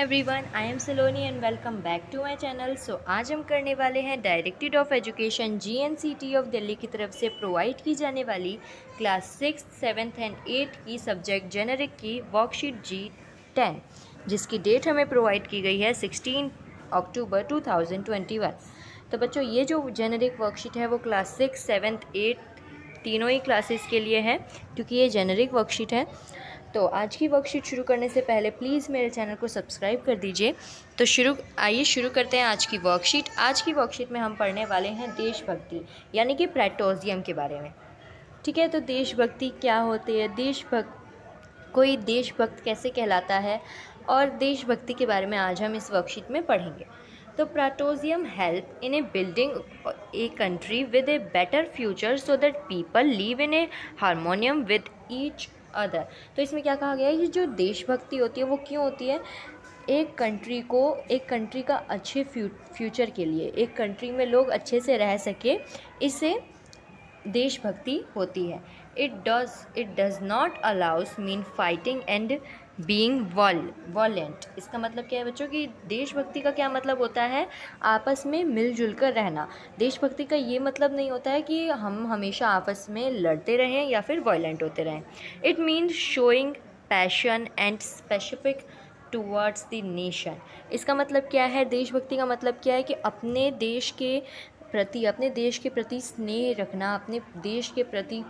Everyone, I am Saloni and welcome back to my channel. So आज हम करने वाले हैं directorate of education GNCT of Delhi की तरफ से प्रोवाइड की जाने वाली क्लास 6, 7th एंड 8 की सब्जेक्ट जेनरिक की वर्कशीट G10, जिसकी डेट हमें प्रोवाइड की गई है 16 अक्टूबर 2021। तो बच्चों, ये जो जेनरिक वर्कशीट है वो क्लास 6, 7th, 8 तीनों ही क्लासेस के लिए है, क्योंकि ये जेनरिक वर्कशीट है। तो आज की वर्कशीट शुरू करने से पहले प्लीज़ मेरे चैनल को सब्सक्राइब कर दीजिए। तो आइए शुरू करते हैं आज की वर्कशीट। आज की वर्कशीट में हम पढ़ने वाले हैं देशभक्ति यानी कि पैट्रियोटिज्म के बारे में। ठीक है, तो देशभक्ति क्या होती है, कोई देशभक्त कैसे कहलाता है, और देशभक्ति के बारे में आज हम इस वर्कशीट में पढ़ेंगे। तो patriotism help in A building a country with a better future so that people live in A harmonium with each other. तो इसमें क्या कहा गया है कि जो देशभक्ति होती है वो क्यों होती है, एक कंट्री का अच्छे फ्यूचर के लिए, एक कंट्री में लोग अच्छे से रह सके, इससे देशभक्ति होती है। It does not allow us mean fighting and being वॉलेंट। इसका मतलब क्या है बच्चों कि देशभक्ति का क्या मतलब होता है, आपस में मिलजुल कर रहना। देशभक्ति का ये मतलब नहीं होता है कि हम हमेशा आपस में लड़ते रहें या फिर वॉयलेंट होते रहें। It means showing passion and specific towards the nation. इसका मतलब क्या है, देशभक्ति का मतलब क्या है कि अपने देश के प्रति स्नेह रखना, अपने देश के प्रति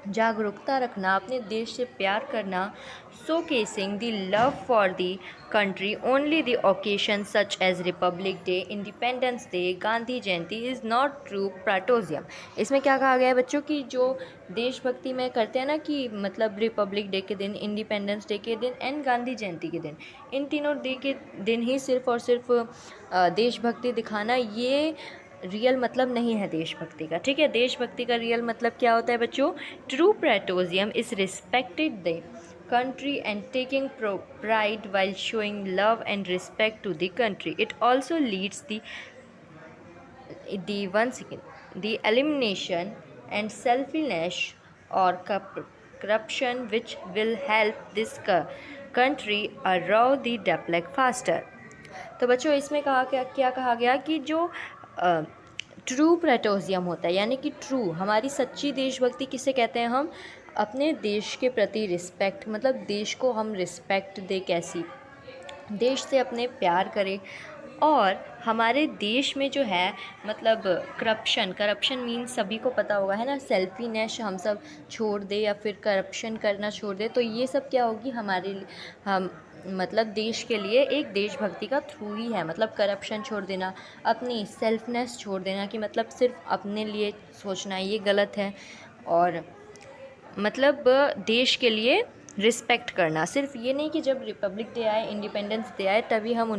जागरूकता रखना, अपने देश से प्यार करना। Showcasing the love for the country only the occasion such as Republic Day, Independence Day, Gandhi Jayanti is not true patriotism. इसमें क्या कहा गया है बच्चों कि जो देशभक्ति में करते हैं ना, कि मतलब रिपब्लिक डे के दिन, इंडिपेंडेंस डे के दिन एंड गांधी जयंती के दिन, इन तीनों डे के दिन ही सिर्फ और सिर्फ देशभक्ति दिखाना, ये रियल मतलब नहीं है देशभक्ति का। ठीक है, देशभक्ति का रियल मतलब क्या होता है बच्चों, true patriotism is respected the country and taking pride while showing love and respect to the country. It also leads the elimination and selfishness or corruption, which will help this country around the develop faster. तो बच्चों, इसमें क्या कहा गया कि जो true patriotism होता है, यानी कि ट्रू, हमारी सच्ची देशभक्ति किसे कहते हैं, हम अपने देश के प्रति रिस्पेक्ट, मतलब देश को हम रिस्पेक्ट दे, कैसी देश से अपने प्यार करें, और हमारे देश में जो है मतलब करप्शन मीन्स सभी को पता होगा है ना, सेल्फीनेस हम सब छोड़ दे या फिर करप्शन करना छोड़ दे। तो ये सब क्या होगी, हम मतलब देश के लिए एक देशभक्ति का थ्रू ही है, मतलब करप्शन छोड़ देना, अपनी सेल्फनेस छोड़ देना, कि मतलब सिर्फ अपने लिए सोचना, ये गलत है। और मतलब देश के लिए रिस्पेक्ट करना, सिर्फ ये नहीं कि जब रिपब्लिक डे आए, इंडिपेंडेंस डे आए, तभी हम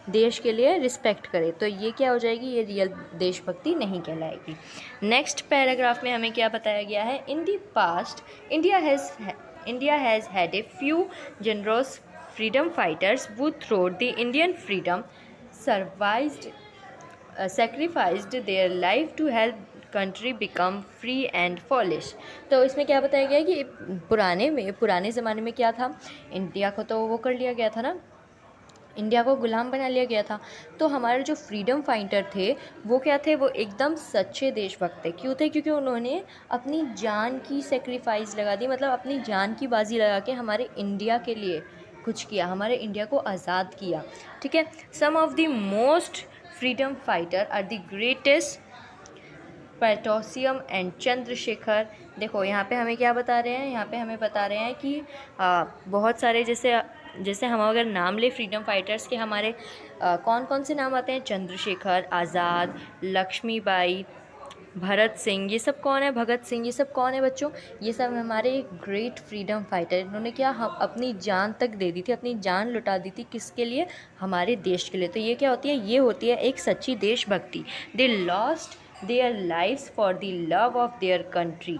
देश के लिए रिस्पेक्ट करें, तो ये क्या हो जाएगी, ये रियल देशभक्ति नहीं कहलाएगी। नेक्स्ट पैराग्राफ में हमें क्या बताया गया है, in the past India has had a few generous freedom fighters who throughout the Indian freedom sacrificed their life to help country become free and foolish. तो इसमें क्या बताया गया है कि पुराने ज़माने में क्या था, इंडिया को तो वो कर लिया गया था ना, इंडिया को गुलाम बना लिया गया था। तो हमारे जो फ्रीडम फाइटर थे वो क्या थे, वो एकदम सच्चे देशभक्त थे। क्यों थे, क्योंकि उन्होंने अपनी जान की सेक्रीफाइस लगा दी, मतलब अपनी जान की बाजी लगा के हमारे इंडिया के लिए कुछ किया, हमारे इंडिया को आज़ाद किया। ठीक है, some of the most freedom fighter are the greatest patriotism and Chandrashekhar. देखो यहाँ पे हमें क्या बता रहे हैं, यहाँ पे हमें बता रहे हैं कि बहुत सारे, जैसे हम अगर नाम ले फ्रीडम फाइटर्स के, हमारे कौन कौन से नाम आते हैं, चंद्रशेखर आज़ाद, लक्ष्मीबाई, भगत सिंह, ये सब कौन है बच्चों, ये सब हमारे ग्रेट फ्रीडम फाइटर। इन्होंने क्या, हम अपनी जान तक दे दी थी, अपनी जान लुटा दी थी, किसके लिए, हमारे देश के लिए। तो ये क्या होती है, ये होती है एक सच्ची देशभक्ति। They lost their lives for the love of their country.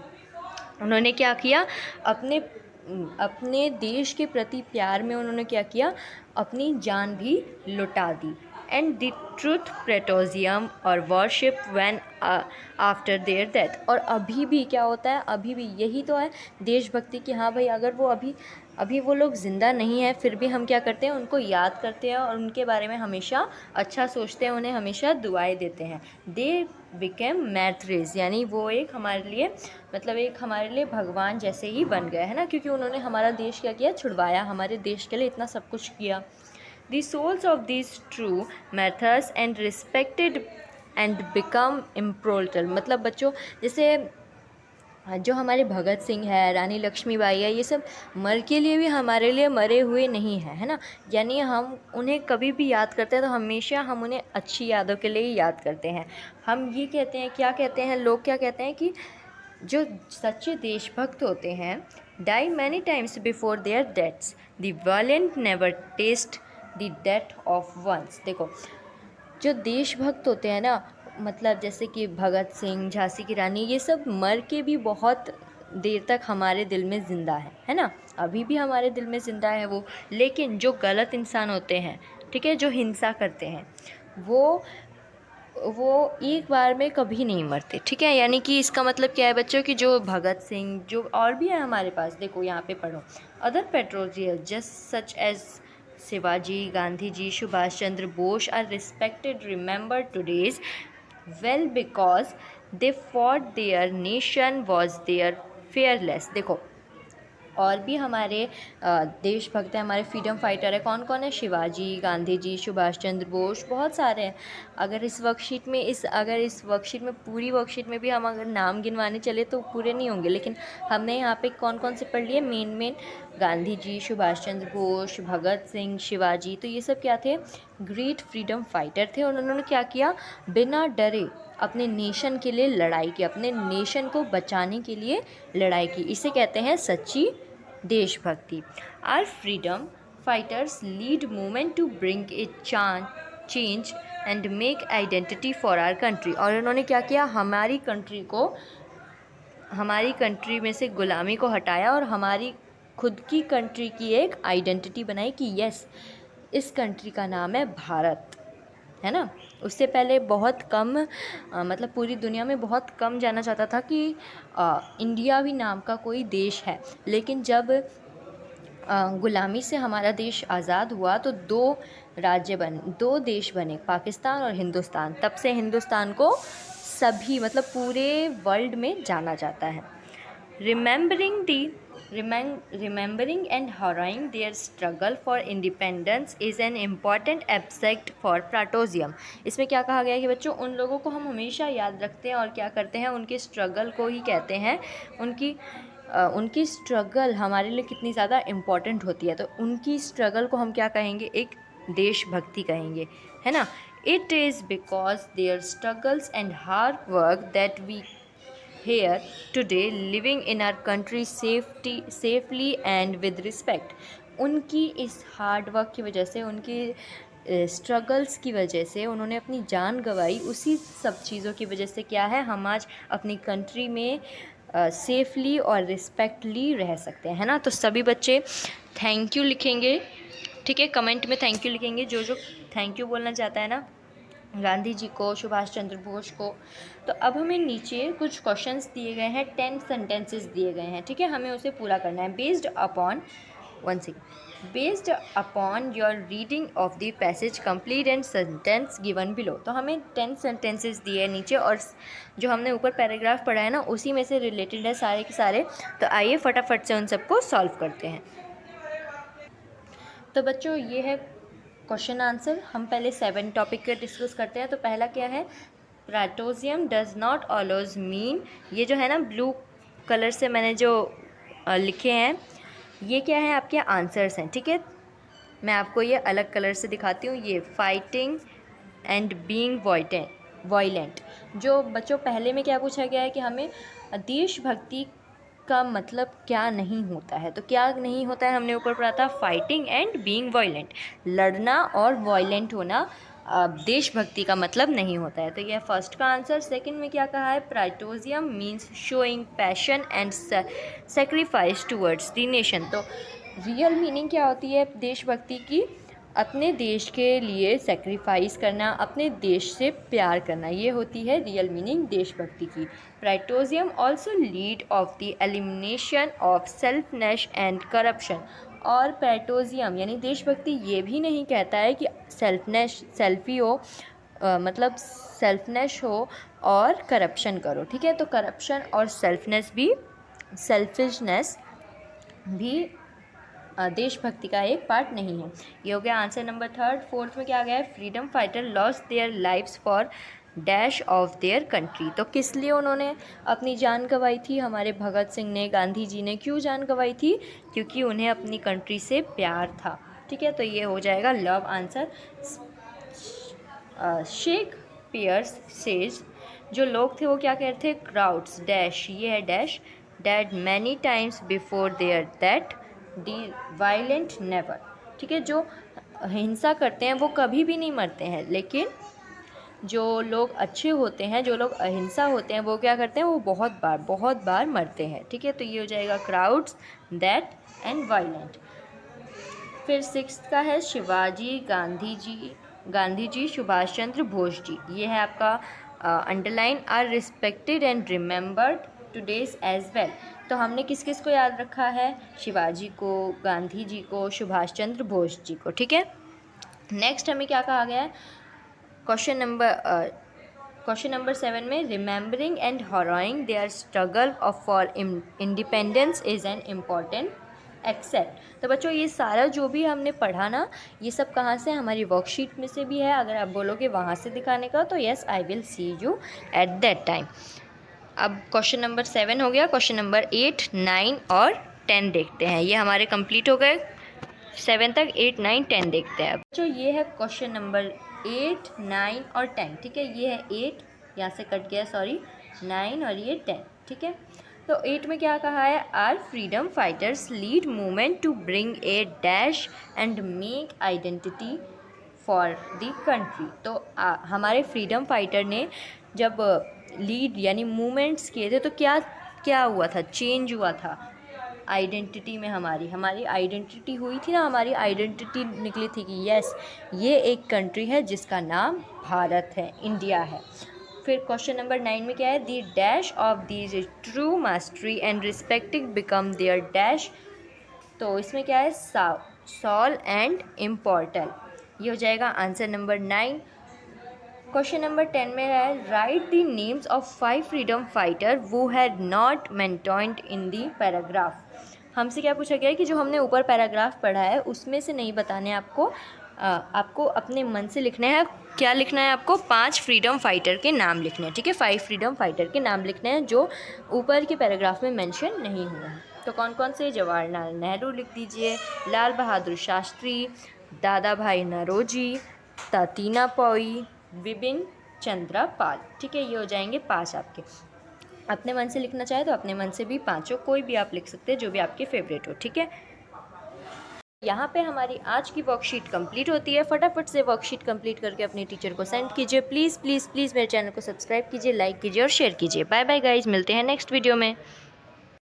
उन्होंने क्या किया, अपने देश के प्रति प्यार में उन्होंने क्या किया, अपनी जान भी लुटा दी। एंड द ट्रूथ पैट्रियोटिज्म और worship when after their death. और अभी भी क्या होता है, अभी भी यही तो है देशभक्ति की, हाँ भाई, अगर वो अभी अभी वो लोग ज़िंदा नहीं हैं, फिर भी हम क्या करते हैं, उनको याद करते हैं और उनके बारे में हमेशा अच्छा सोचते हैं, उन्हें हमेशा दुआएं देते हैं। दे बिकेम मैथ्रेज, यानी वो एक हमारे लिए मतलब एक हमारे लिए भगवान जैसे ही बन गए, है ना, क्योंकि उन्होंने हमारा देश क्या किया, छुड़वाया, हमारे देश के लिए इतना सब कुछ किया। The souls of these true martyrs and respected and become immortal, मतलब बच्चों जैसे जो हमारे भगत सिंह है, रानी लक्ष्मीबाई है, ये सब मर के लिए भी हमारे लिए मरे हुए नहीं हैं, है ना। यानी हम उन्हें कभी भी याद करते हैं तो हमेशा हम उन्हें अच्छी यादों के लिए ही याद करते हैं। हम ये कहते हैं, क्या कहते हैं लोग, क्या कहते हैं कि जो सच्चे देशभक्त होते हैं die many times before their deaths, the violent never taste the death of once. देखो, जो देशभक्त होते हैं ना, मतलब जैसे कि भगत सिंह, झांसी की रानी, ये सब मर के भी बहुत देर तक हमारे दिल में ज़िंदा है ना, अभी भी हमारे दिल में ज़िंदा है वो। लेकिन जो गलत इंसान होते हैं, ठीक है, जो हिंसा करते हैं, वो एक बार में कभी नहीं मरते, ठीक है। यानी कि इसका मतलब क्या है बच्चों, कि जो भगत सिंह, जो और भी है हमारे पास, देखो यहाँ पे पढ़ो, other patriots just such as Shivaji, Gandhi ji, Subhash Chandra Bose are respected, remembered today's well because they fought their nation was there fearless. देखो, और भी हमारे देशभक्त हैं, हमारे फ्रीडम फाइटर है, कौन कौन है, शिवाजी, गांधी जी, सुभाष चंद्र बोस, बहुत सारे हैं। अगर इस वर्कशीट में पूरी वर्कशीट में भी हम अगर नाम गिनवाने चले तो पूरे नहीं होंगे, लेकिन हमने यहाँ पे कौन कौन से पढ़ लिए, मेन गांधी जी, सुभाष चंद्र बोस, भगत सिंह, शिवाजी, तो ये सब क्या थे, ग्रेट फ्रीडम फाइटर थे। और उन्होंने क्या किया, बिना डरे अपने नेशन के लिए लड़ाई की, अपने नेशन को बचाने के लिए लड़ाई की, इसे कहते हैं सच्ची देशभक्ति। Our freedom fighters lead movement to bring a change and make identity for our country. और उन्होंने क्या किया, हमारी कंट्री में से गुलामी को हटाया और हमारी खुद की कंट्री की एक आइडेंटिटी बनाई कि यस, इस कंट्री का नाम है भारत, है ना। उससे पहले बहुत कम मतलब पूरी दुनिया में बहुत कम जाना जाता था कि इंडिया भी नाम का कोई देश है। लेकिन जब गुलामी से हमारा देश आज़ाद हुआ तो दो देश बने, पाकिस्तान और हिंदुस्तान। तब से हिंदुस्तान को सभी मतलब पूरे वर्ल्ड में जाना जाता है। Remembering and honoring their struggle for independence is an important aspect for patriotism। इसमें क्या कहा गया है कि बच्चों, उन लोगों को हम हमेशा याद रखते हैं और क्या करते हैं, उनके स्ट्रगल को ही कहते हैं, उनकी स्ट्रगल हमारे लिए कितनी ज़्यादा इम्पॉर्टेंट होती है, तो उनकी स्ट्रगल को हम क्या कहेंगे, एक देशभक्ति कहेंगे, है ना। It is because their struggles and hard work that we here today living in our country safely and with respect। उनकी इस हार्ड वर्क की वजह से, उनकी स्ट्रगल्स की वजह से, उन्होंने अपनी जान गंवाई, उसी सब चीज़ों की वजह से क्या है, हम आज अपनी कंट्री में सेफली और रिस्पेक्टली रह सकते हैं, है ना। तो सभी बच्चे थैंक यू लिखेंगे, ठीक है, कमेंट में थैंक यू लिखेंगे, जो थैंक यू बोलना चाहता है ना, गांधी जी को, सुभाष चंद्र बोस को। तो अब हमें नीचे कुछ क्वेश्चंस दिए गए हैं, 10 सेंटेंसेस दिए गए हैं, ठीक है, हमें उसे पूरा करना है। Based upon your reading of the passage complete and sentence given below. तो हमें 10 सेंटेंसेस दिए हैं नीचे, और जो हमने ऊपर पैराग्राफ पढ़ा है ना, उसी में से रिलेटेड है सारे के सारे। तो आइए फटाफट से उन सबको सॉल्व करते हैं। तो बच्चों, ये है क्वेश्चन आंसर। हम पहले 7 टॉपिक के डिस्कस करते हैं। तो पहला क्या है, patriotism does not always mean, ये जो है ना ब्लू कलर से मैंने जो लिखे हैं, ये क्या है, आपके आंसर्स हैं, ठीक है। मैं आपको ये अलग कलर से दिखाती हूँ। ये फाइटिंग एंड बीइंग वॉयलेंट। जो बच्चों पहले में क्या पूछा गया है कि हमें देशभक्ति का मतलब क्या नहीं होता है, तो क्या नहीं होता है, हमने ऊपर पढ़ा था, फाइटिंग एंड बीइंग वॉयलेंट, लड़ना और वॉयलेंट होना देशभक्ति का मतलब नहीं होता है। तो यह फर्स्ट का आंसर। सेकंड में क्या कहा है, patriotism means showing passion and sacrifice towards the nation. तो रियल मीनिंग क्या होती है देशभक्ति की, अपने देश के लिए सेक्रीफाइस करना, अपने देश से प्यार करना, ये होती है रियल मीनिंग देशभक्ति की। Patriotism also lead of the elimination of selfishness and corruption. और पैट्रियोटिज्म यानी देशभक्ति ये भी नहीं कहता है कि सेल्फी हो, मतलब सेल्फनेस हो और करप्शन करो, ठीक है। तो करप्शन और सेल्फिशनेस भी देशभक्ति का एक पार्ट नहीं है। ये हो गया आंसर नंबर 3। 4th में क्या आ गया है, freedom fighter lost their lives for dash of their country. तो किस लिए उन्होंने अपनी जान गंवाई थी? हमारे भगत सिंह ने, गांधी जी ने क्यों जान गंवाई थी? क्योंकि उन्हें अपनी कंट्री से प्यार था, ठीक है। तो ये हो जाएगा लव आंसर। शेक्सपियर्स सेज, जो लोग थे वो क्या कहते थे? क्राउड्स डैश, ये है dash, dead many times before their that the violent never, ठीक है। जो हिंसा करते हैं वो कभी भी नहीं मरते हैं, लेकिन जो लोग अच्छे होते हैं, जो लोग अहिंसा होते हैं, वो क्या करते हैं? वो बहुत बार मरते हैं, ठीक है। तो ये हो जाएगा क्राउड्स, दैट एंड वायलेंट। फिर 6th का है शिवाजी, गांधी जी, सुभाष चंद्र बोस जी। ये है आपका underline, our respected and remembered today's as well. तो हमने किस किस को याद रखा है? शिवाजी को, गांधी जी को, सुभाष चंद्र बोस जी को, ठीक है। नेक्स्ट हमें क्या कहा गया है? क्वेश्चन नंबर 7 में, remembering and honouring their struggle for independence is an important aspect. तो बच्चों ये सारा जो भी हमने पढ़ा ना, ये सब कहाँ से? हमारी वर्कशीट में से भी है। अगर आप बोलोगे वहाँ से दिखाने का तो yes, I will see you at that time. अब क्वेश्चन नंबर 7 हो गया। क्वेश्चन नंबर 8, 9 और 10 देखते हैं। ये हमारे कंप्लीट हो गए 7 तक। 8, 9, 10 देखते हैं। अब जो ये है क्वेश्चन नंबर 8, 9 और 10, ठीक है। ये है 8, यहाँ से कट गया, सॉरी, 9 और ये 10, ठीक है। तो 8 में क्या कहा है? Are freedom fighters lead movement to bring a dash and make identity for the country. तो हमारे फ्रीडम फाइटर ने जब लीड यानी मूवमेंट्स किए थे तो क्या हुआ था? चेंज हुआ था आइडेंटिटी में। हमारी आइडेंटिटी हुई थी ना, हमारी आइडेंटिटी निकली थी कि यस, ये एक कंट्री है जिसका नाम भारत है, इंडिया है। फिर क्वेश्चन नंबर 9 में क्या है? The dash of these true mastery and respecting become their dash. तो इसमें क्या है? Soul and immortal. ये हो जाएगा आंसर नंबर 9। क्वेश्चन नंबर 10 में है, write the names of 5 freedom fighter who had not mentioned in the paragraph. हमसे क्या पूछा गया है कि जो हमने ऊपर पैराग्राफ पढ़ा है उसमें से नहीं बताने आपको, आपको अपने मन से लिखना है। क्या लिखना है आपको? 5 फ्रीडम फाइटर के नाम लिखने हैं, ठीक है। 5 फ्रीडम फाइटर के नाम लिखने हैं जो ऊपर के पैराग्राफ में मेंशन नहीं हुए हैं। तो कौन कौन से? जवाहरलाल नेहरू लिख दीजिए, लाल बहादुर शास्त्री, दादा भाई नौरोजी, तात्या टॉय, बिपिन चंद्र पाल, ठीक है। ये हो जाएंगे 5 आपके। अपने मन से लिखना चाहे तो अपने मन से भी 5 कोई भी आप लिख सकते हैं जो भी आपके फेवरेट हो, ठीक है। यहाँ पे हमारी आज की वर्कशीट कंप्लीट होती है। फटाफट से वर्कशीट कंप्लीट करके अपने टीचर को सेंड कीजिए। प्लीज़ प्लीज़ प्लीज़ मेरे चैनल को सब्सक्राइब कीजिए, लाइक कीजिए और शेयर कीजिए। बाय बाय गाइज, मिलते हैं नेक्स्ट वीडियो में।